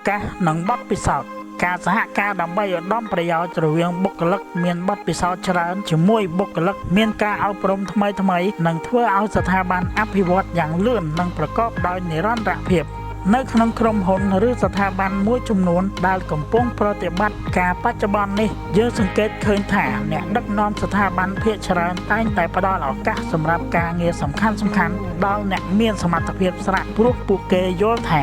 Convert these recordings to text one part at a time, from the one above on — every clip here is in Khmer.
កាសនិងបទពិសោធន៍ការសហការដើម្បីឧត្តមប្រយោជន៍រវាងបុគ្គលិកមានបទពិសោធន៍ច្រើនជាមួយបុគ្គលិកមានការអប់រំថ្មីនិងធ្វើឲ្យស្ថាប័នអភិវឌ្ឍយ៉ាងលឿននិងប្រកបដោយនិរន្តរភាពនៅក្នុងក្រុមហ៊ុនឬស្ថាប័នមួយចំនួនដែលកំពុងប្រតិបត្តិការបច្ចុប្បន្ននេះយើងសង្កេតឃើញថាអ្នកដឹកនាំស្ថាប័នភាគច្រើនតែងតែផ្ដល់ឱកាសសម្រាប់ការងារសំខាន់ដល់អ្នកមានសមត្ថភាពស្រាក់ព្រោះពួកគេយល់ថា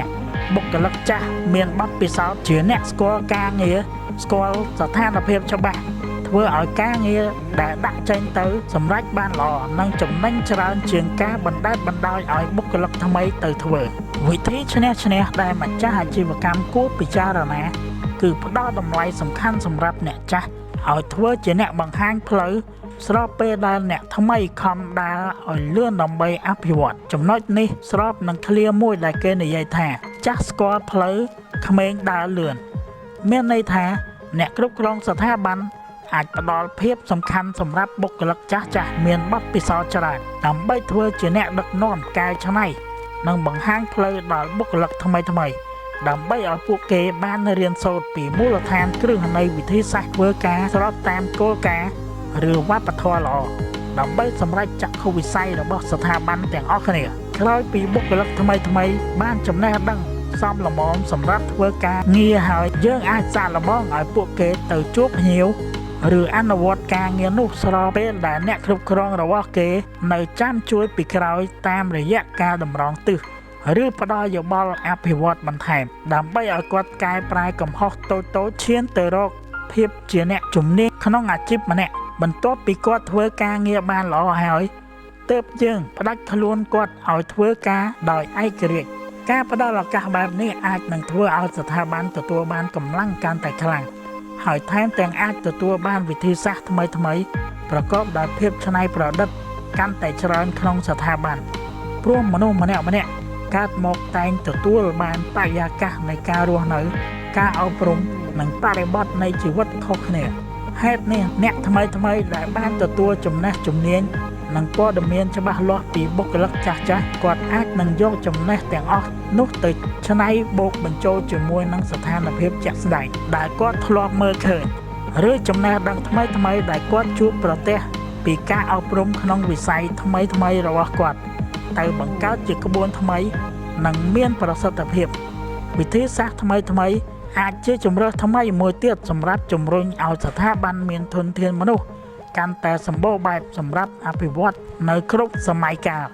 បុគ្គលិកចាស់មានបទពិសោធន៍ជាអ្នកស្គាល់ការងារស្គាល់ស្ថានភាពច្បាស់ធ្វើឲ្យការងារដែលដាក់ចេញទៅសម្រេចបានល្អនិងចំណេញច្រើនជាងការបណ្ដេតបណ្ដោយឲ្យបុគ្គលិកថ្មីទៅធ្វើវិធីឈ្នះដែលម្ចាស់អាជីវកម្មគួរពិចារណាគឺផ្ដល់តម្លៃសំខាន់សម្រាប់អ្នកចាស់ឲ្យធ្វើជាអ្នកបង្ហាញផ្លូវស្របពេលដែលអ្នកថ្មីខំដើរឲ្យលឿនដើម្បីអភិវឌ្ឍចំណុចនេះស្របនឹងឃ្លាមួយដែលគេនិយាយថាចាស់ស្គាល់ផ្លូវក្មេងដើរលឿនមានន័យថាអ្នកគ្រប់គ្រងស្ថាប័នអាចផ្ដល់ភាពសំខាន់សម្រាប់បុគ្គលិកចាស់មានបទពិសោធន៍ច្រើនដើម្បីធ្វើជាអ្នកដឹកនាំកែច្នៃនិងបង្ហាញផ្លូវដល់បុគ្គលិកថ្មីដើម្បីឲ្យពួកគេបានរៀនសូត្រពីមូលដ្ឋានគ្រឹះនៃវិធីសាស្ត្រធ្វើការស្របតាមគោលការណ៍ឬវប្បធម៌ល្អដើម្បីសម្រេចចក្ខុវិស័យរបស់ស្ថាប័នទាំងអស់គ្នាក្រោយពីបុគ្គលិកថ្មីបានចំណេះដឹងសមល្មមសម្រាប់ធ្វើការងារហើយយើងអាចសាកល្បងឲ្យពួកគេទៅជួបភ្ញៀវឬអនុវត្តការងារនោះស្របពេលដែលអ្នកគ្រប់គ្រងរបស់គេនៅចាំជួយពីក្រោយតាមរយៈការតម្រង់ទិសឬផ្ដល់យោបល់អភិវឌ្ឍបន្ថែមដើម្បីឲ្យគាត់កែប្រែកំហុសតូចឈានទៅរកភាពជាអ្នកជំនាញក្នុងអាជីពម្នាក់បន្ទាប់ពីគាត់ធ្វើការងារបានល្អហើយទើបយើងផ្ដាច់ខ្លួនគាត់ឲ្យធ្វើការដោយឯករាជ្យការផ្ដល់ឱកាសបែបនេះអាចនឹងធ្វើឲ្យស្ថាប័នទទួលបានកម្លាំងកាន់តែខ្លាំងហើយថែមទាំងអាចទទួលបានវិធីសាស្ត្រថ្មីប្រកបដោយភាពច្នៃប្រឌិតកាន់តែច្រើនក្នុងស្ថាប័នព្រោះមនុស្សម្នាក់កើតមកតែងទទួលបានបរិយាកាសនៃការរស់នៅការអប់រំនិងបរិបទនៃជីវិតខុសគ្នាហេតុនេះអ្នកថ្មីដែលបានទទួលចំណេះជំនាញនិងព័ត៌មានច្បាស់លាស់ពីបុគ្គលិកចាស់គាត់អាចនឹងយកចំណេះទាំងអស់នោះទៅច្នៃបូកបញ្ចូលជាមួយនឹងស្ថានភាពជាក់ស្ដែងដែលគាត់ធ្លាប់មើលឃើញឬចំណេះដឹងថ្មីដែលគាត់ជួបប្រទះពីការអប់រំក្នុងវិស័យថ្មីរបស់គាត់ទៅបង្កើតជាក្បួនថ្មីនិងមានប្រសិទ្ធភាពវិធីសាស្ត្រថ្មីអាចជាជម្រើសថ្មីមួយទៀតសម្រាប់ជំរុញឲ្យស្ថាប័នមានធនធានមនុស្សកាន់តែសម្បូរបែបសម្រាប់អភិវឌ្ឍនៅគ្រប់សម័យកាល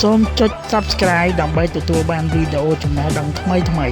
សូមចុច Subscribe ដើម្បីទទួលបានវីដេអូចំណេះដឹងថ្មី